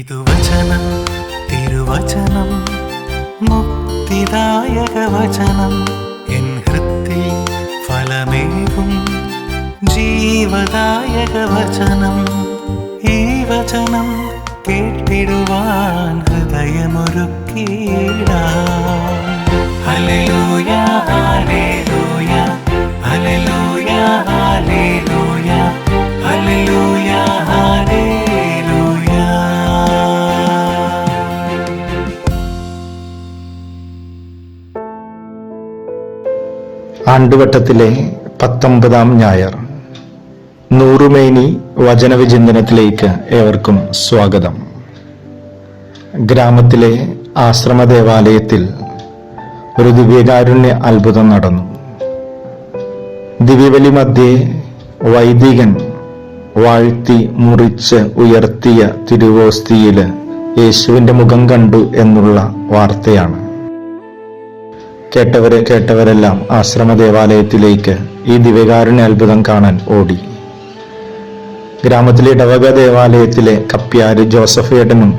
ഇതുവചനം തിരുവചനം മുക്തിദായക വചനം എൻ ഹൃത്തിൽ ഫലമേകും ജീവദായക വചനം. ഈ വചനം കേട്ടിടുവാൻ ഹൃദയമൊരുക്കിയിടാം. Hallelujah hallelujah hallelujah hallelujah hallelujah hallelujah. ആണ്ടുവട്ടത്തിലെ 19-ാം ഞായർ നൂറുമേനി വചനവിചിന്തനത്തിലേക്ക് ഏവർക്കും സ്വാഗതം. ഗ്രാമത്തിലെ ആശ്രമ ദേവാലയത്തിൽ ഒരു ദിവ്യകാരുണ്യ അത്ഭുതം നടന്നു. ദിവ്യബലി മധ്യേ വൈദികൻ വാഴ്ത്തി മുറിച്ച് ഉയർത്തിയ തിരുവോസ്തിയില് യേശുവിന്റെ മുഖം കണ്ടു എന്നുള്ള വാർത്തയാണ്. കേട്ടവരെല്ലാം ആശ്രമ ദേവാലയത്തിലേക്ക് ഈ ദിവ്യകാരുണ്യ അത്ഭുതം കാണാൻ ഓടി. ഗ്രാമത്തിലെ ഇടവക ദേവാലയത്തിലെ കപ്പ്യാര് ജോസഫ് ഏട്ടനും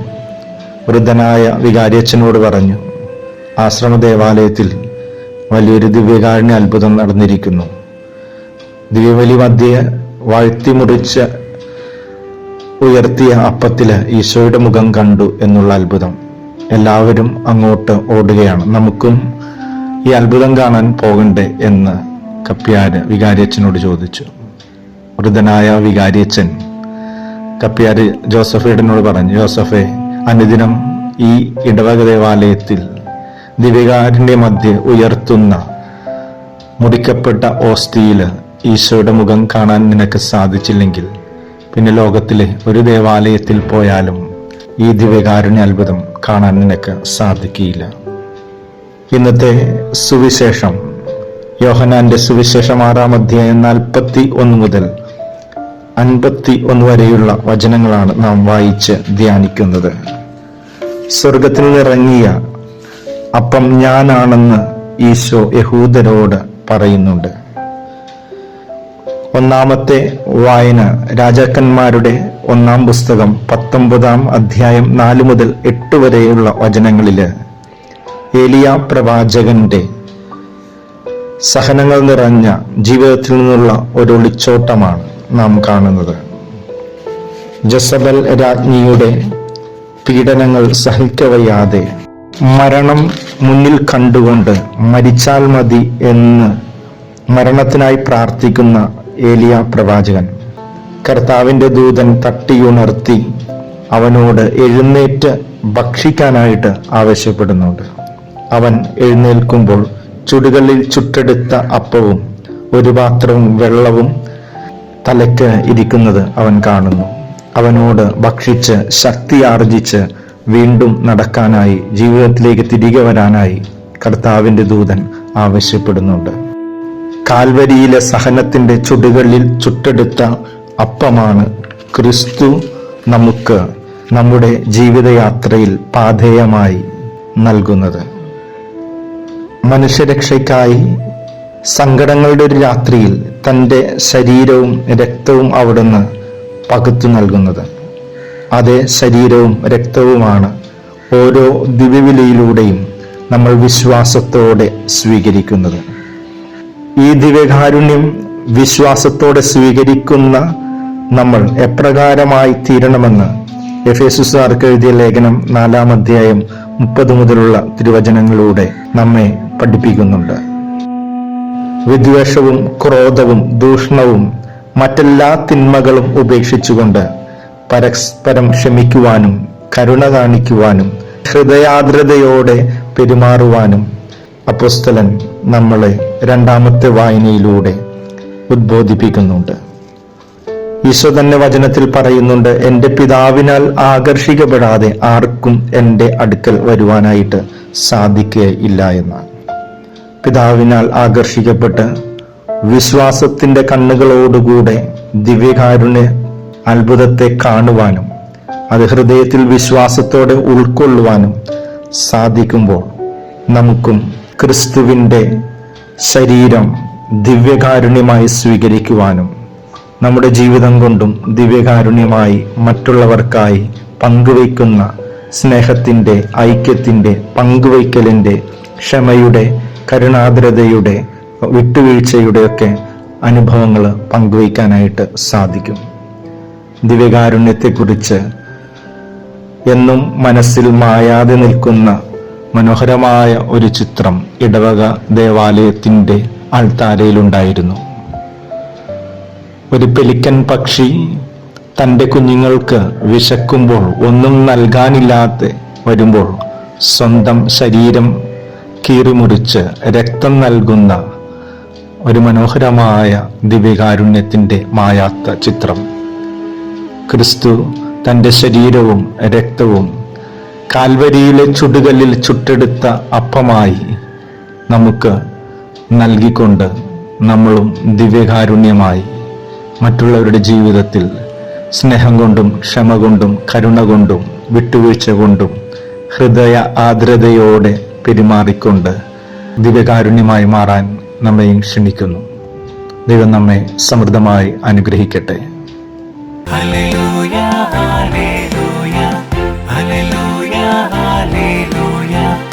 വൃദ്ധനായ വികാരിയച്ഛനോട് പറഞ്ഞു, ആശ്രമ ദേവാലയത്തിൽ വലിയൊരു ദിവ്യകാരുണ്യ അത്ഭുതം നടന്നിരിക്കുന്നു. ദിവ്യബലി മധ്യേ വാഴ്ത്തി മുറിച്ച് ഉയർത്തിയ അപ്പത്തില് ഈശോയുടെ മുഖം കണ്ടു എന്നുള്ള അത്ഭുതം. എല്ലാവരും അങ്ങോട്ട് ഓടുകയാണ്. നമുക്കും ഈ അത്ഭുതം കാണാൻ പോകണ്ടേ എന്ന് കപ്പ്യാര് വികാരിയച്ഛനോട് ചോദിച്ചു. വൃദ്ധനായ വികാരിയച്ഛൻ കപ്പ്യാര് ജോസഫ് ഏട്ടനോട് പറഞ്ഞു, ജോസഫെ, അനുദിനം ഈ ഇടവക ദേവാലയത്തിൽ ദിവ്യകാരുണ്യ മധ്യേ ഉയർത്തുന്ന മുറിക്കപ്പെട്ട ഓസ്തിയില് ഈശോയുടെ മുഖം കാണാൻ നിനക്ക് സാധിച്ചില്ലെങ്കിൽ പിന്നെ ലോകത്തിലെ ഒരു ദേവാലയത്തിൽ പോയാലും ഈ ദിവ്യകാരുണ്യ അത്ഭുതം കാണാൻ നിനക്ക് സാധിക്കില്ല. ഇന്നത്തെ സുവിശേഷം യോഹന്നാന്റെ സുവിശേഷം 6-ാം അധ്യായം 41 മുതൽ 51 വരെയുള്ള വചനങ്ങളാണ് നാം വായിച്ച് ധ്യാനിക്കുന്നത്. സ്വർഗത്തിൽ നിന്നിറങ്ങിയ അപ്പം ഞാനാണെന്ന് ഈശോ യഹൂദരോട് പറയുന്നുണ്ട്. ഒന്നാമത്തെ വായന രാജാക്കന്മാരുടെ 1-ാം പുസ്തകം 19-ാം അധ്യായം 4 മുതൽ 8 വരെയുള്ള വചനങ്ങളില് ഏലിയ പ്രവാചകന്റെ സഹനങ്ങൾ നിറഞ്ഞ ജീവിതത്തിൽ നിന്നുള്ള ഒരു ഒളിച്ചോട്ടമാണ് നാം കാണുന്നത്. ജസബൽ രാജ്ഞിയുടെ പീഡനങ്ങൾ സഹിക്കവയ്യാതെ മരണം മുന്നിൽ കണ്ടുകൊണ്ട് മരിച്ചാൽ മതി എന്ന് മരണത്തിനായി പ്രാർത്ഥിക്കുന്ന ഏലിയ പ്രവാചകൻ കർത്താവിന്റെ ദൂതൻ തട്ടിയുണർത്തി അവനോട് എഴുന്നേറ്റ് ഭക്ഷിക്കാനായിട്ട് ആവശ്യപ്പെടുന്നുണ്ട്. അവൻ എഴുന്നേൽക്കുമ്പോൾ ചുടുകളിൽ ചുട്ടെടുത്ത അപ്പവും ഒരു പാത്രവും വെള്ളവും തലയ്ക്ക് ഇരിക്കുന്നത് അവൻ കാണുന്നു. അവനോട് ഭക്ഷിച്ച് ശക്തി ആർജിച്ച് വീണ്ടും നടക്കാനായി, ജീവിതത്തിലേക്ക് തിരികെ വരാനായി കർത്താവിന്റെ ദൂതൻ ആവശ്യപ്പെടുന്നുണ്ട്. കാൽവരിയിലെ സഹനത്തിന്റെ ചുടുകളിൽ ചുട്ടെടുത്ത അപ്പമാണ് ക്രിസ്തു നമുക്ക് നമ്മുടെ ജീവിതയാത്രയിൽ പാഥേയമായി നൽകുന്നത്. മനുഷ്യരക്ഷയ്ക്കായി സങ്കടങ്ങളുടെ ഒരു രാത്രിയിൽ തൻ്റെ ശരീരവും രക്തവും അവിടുന്ന് പകുത്തു നൽകുന്നത്. അതേ ശരീരവും രക്തവുമാണ് ഓരോ ദിവ്യബലിയിലൂടെയും നമ്മൾ വിശ്വാസത്തോടെ സ്വീകരിക്കുന്നത്. ഈ ദിവ്യകാരുണ്യം വിശ്വാസത്തോടെ സ്വീകരിക്കുന്ന നമ്മൾ എപ്രകാരമായി തീരണമെന്ന് എഫേസുകാർക്ക് എഴുതിയ ലേഖനം 4-ാം അധ്യായം 30 മുതലുള്ള തിരുവചനങ്ങളിലൂടെ നമ്മെ പഠിപ്പിക്കുന്നുണ്ട്. വിദ്വേഷവും ക്രോധവും ദൂഷണവും മറ്റെല്ലാ തിന്മകളും ഉപേക്ഷിച്ചുകൊണ്ട് പരസ്പരം ക്ഷമിക്കുവാനും കരുണ കാണിക്കുവാനും ഹൃദയാർദ്രതയോടെ പെരുമാറുവാനും അപ്പോസ്തലൻ നമ്മളെ 2-ാമത്തെ വായനയിലൂടെ ഉദ്ബോധിപ്പിക്കുന്നുണ്ട്. ഈശോ തന്നെ വചനത്തിൽ പറയുന്നുണ്ട്, എൻ്റെ പിതാവിനാൽ ആകർഷിക്കപ്പെടാതെ ആർക്കും എൻ്റെ അടുക്കൽ വരുവാനായിട്ട് സാധിക്കുകയില്ല എന്നാണ്. പിതാവിനാൽ ആകർഷിക്കപ്പെട്ട് വിശ്വാസത്തിന്റെ കണ്ണുകളോടുകൂടെ ദിവ്യകാരുണ്യ അത്ഭുതത്തെ കാണുവാനും അത് ഹൃദയത്തിൽ വിശ്വാസത്തോടെ ഉൾക്കൊള്ളുവാനും സാധിക്കുമ്പോൾ നമുക്കും ക്രിസ്തുവിൻ്റെ ശരീരം ദിവ്യകാരുണ്യമായി സ്വീകരിക്കുവാനും നമ്മുടെ ജീവിതം കൊണ്ടും ദിവ്യകാരുണ്യമായി മറ്റുള്ളവർക്കായി പങ്കുവയ്ക്കുന്ന സ്നേഹത്തിൻ്റെ, ഐക്യത്തിൻ്റെ, പങ്കുവയ്ക്കലിൻ്റെ, ക്ഷമയുടെ, കരുണാദ്രതയുടെ, വിട്ടുവീഴ്ചയുടെയൊക്കെ അനുഭവങ്ങൾ പങ്കുവയ്ക്കാനായിട്ട് സാധിക്കും. ദിവ്യകാരുണ്യത്തെക്കുറിച്ച് എന്നും മനസ്സിൽ മായാതെ നിൽക്കുന്ന മനോഹരമായ ഒരു ചിത്രം ഇടവക ദേവാലയത്തിൻ്റെ അൾത്താരയിലുണ്ടായിരുന്നു. ഒരു പെലിക്കൻ പക്ഷി തൻ്റെ കുഞ്ഞുങ്ങൾക്ക് വിശക്കുമ്പോൾ ഒന്നും നൽകാനില്ലാതെ വരുമ്പോൾ സ്വന്തം ശരീരം കീറിമുറിച്ച് രക്തം നൽകുന്ന ഒരു മനോഹരമായ ദിവ്യകാരുണ്യത്തിൻ്റെ മായാത്ത ചിത്രം. ക്രിസ്തു തൻ്റെ ശരീരവും രക്തവും കാൽവരിയിലെ ചുടുകല്ലിൽ ചുട്ടെടുത്ത അപ്പമായി നമുക്ക് നൽകിക്കൊണ്ട് നമ്മളും ദിവ്യകാരുണ്യമായി മറ്റുള്ളവരുടെ ജീവിതത്തിൽ സ്നേഹം കൊണ്ടും ക്ഷമ കൊണ്ടും കരുണ കൊണ്ടും വിട്ടുവീഴ്ച കൊണ്ടും ഹൃദയ ആർദ്രതയോടെ പെരുമാറിക്കൊണ്ട് ദിവ്യകാരുണ്യമായി മാറാൻ നമ്മയും ക്ഷണിക്കുന്നു. ദൈവം നമ്മെ സമൃദ്ധമായി അനുഗ്രഹിക്കട്ടെ. Hallelujah, hallelujah, hallelujah, hallelujah.